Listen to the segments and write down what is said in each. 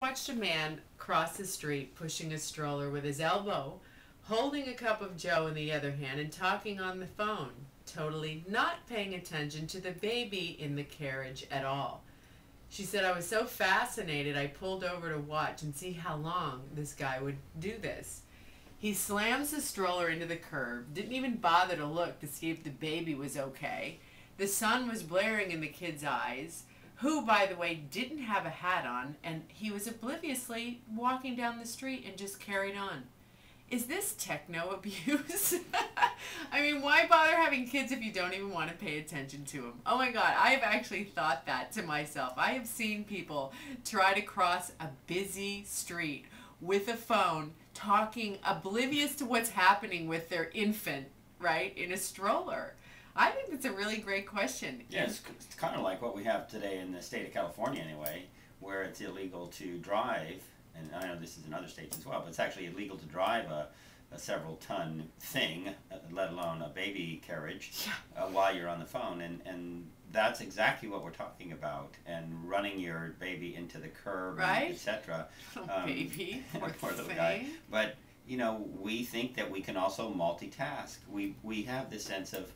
Watched a man cross the street pushing a stroller with his elbow, holding a cup of joe in the other hand and talking on the phone, totally not paying attention to the baby in the carriage at all. She said, I was so fascinated I pulled over to watch and see how long this guy would do this. He slams the stroller into the curb, didn't even bother to look to see if the baby was okay. The sun was blaring in the kid's eyes, who, by the way, didn't have a hat on, and he was obliviously walking down the street and just carried on. Is this techno abuse? I mean, why bother having kids if you don't even want to pay attention to them? Oh my God, I have actually thought that to myself. I have seen people try to cross a busy street with a phone, talking oblivious to what's happening with their infant, right, in a stroller. I think that's a really great question. Yeah, it's kind of like what we have today in the state of California anyway, where it's illegal to drive, and I know this is in other states as well, but it's actually illegal to drive a several ton thing, let alone a baby carriage, while you're on the phone, and that's exactly what we're talking about, and running your baby into the curb, right? Etc. Baby, poor little guy. But you know, we think that we can also multitask. We have this sense of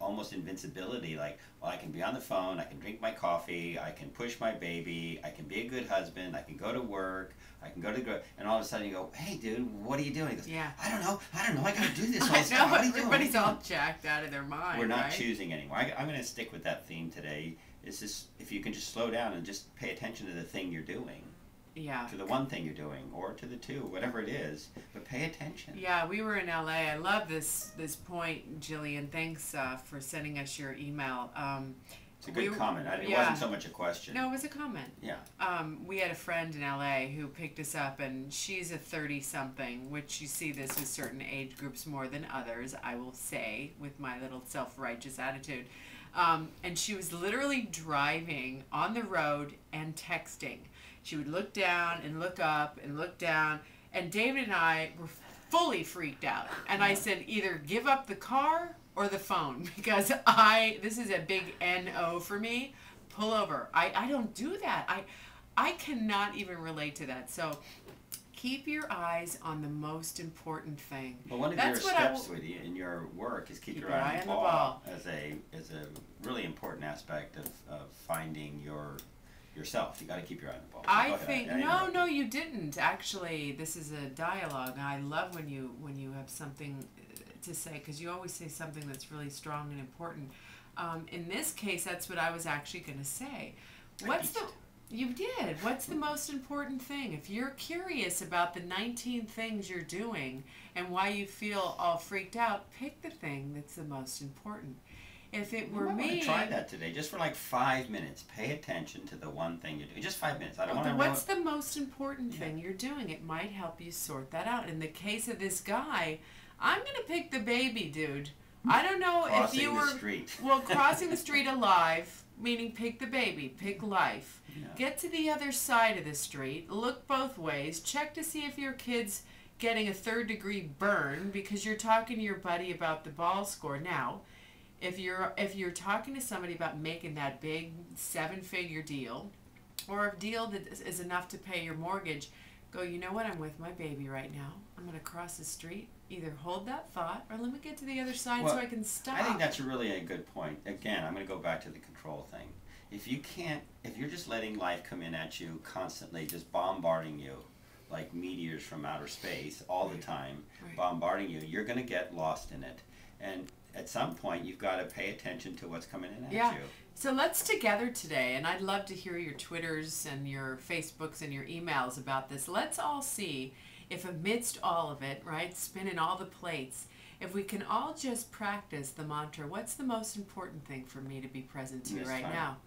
almost invincibility, like, well, I can be on the phone, I can drink my coffee, I can push my baby, I can be a good husband, I can go to work, I can go to and all of a sudden you go, hey dude, what are you doing? He goes, yeah, I don't know, I gotta do this all I the know, time. What are you doing? everybody's all jacked out of their mind. We're not right? choosing anymore. I'm going to stick with that theme today. Is this, if you can just slow down and just pay attention to the thing you're doing. Yeah. To the one thing you're doing, or to the two, whatever it is, but pay attention. Yeah, we were in LA. I love this point, Jillian. Thanks for sending us your email. It's a good comment. It wasn't so much a question. No, it was a comment. Yeah. We had a friend in LA who picked us up, and she's a 30-something, which you see this with certain age groups more than others, I will say, with my little self-righteous attitude. And she was literally driving on the road and texting. She would look down and look up and look down, and David and I were fully freaked out. And I said, either give up the car or the phone, because this is a big NO for me. Pull over. I don't do that. I cannot even relate to that. So keep your eyes on the most important thing. Well, one of your steps with you in your work is keep your eye on the ball as a really important aspect of finding yourself. You got to keep your eye on the ball. I think no, you didn't. Actually, this is a dialogue. I love when you have something to say, because you always say something that's really strong and important. In this case, that's what I was actually going to say. You did. What's the most important thing? If you're curious about the 19 things you're doing and why you feel all freaked out, pick the thing that's the most important. If it were me... I'm going to try that today, just for like 5 minutes. Pay attention to the one thing you're doing. Just 5 minutes. I don't want to know... What's the most important thing you're doing? It might help you sort that out. In the case of this guy, I'm going to pick the baby, dude. I don't know if you were... Crossing the street. Well, crossing the street alive, meaning pick the baby, pick life. Yeah. Get to the other side of the street, look both ways, check to see if your kid's getting a 3rd-degree burn because you're talking to your buddy about the ball score. Now, if you're talking to somebody about making that big 7-figure deal, or a deal that is enough to pay your mortgage, go, you know what, I'm with my baby right now. I'm going to cross the street. Either hold that thought, or let me get to the other side so I can stop. I think that's really a good point. Again, I'm going to go back to the control thing. If you're just letting life come in at you constantly, just bombarding you like meteors from outer space all the time, bombarding you, you're going to get lost in it. And at some point, you've got to pay attention to what's coming in at you. So let's together today, and I'd love to hear your Twitters and your Facebooks and your emails about this. Let's all see if amidst all of it, right, spinning all the plates, if we can all just practice the mantra, what's the most important thing for me to be present to right now?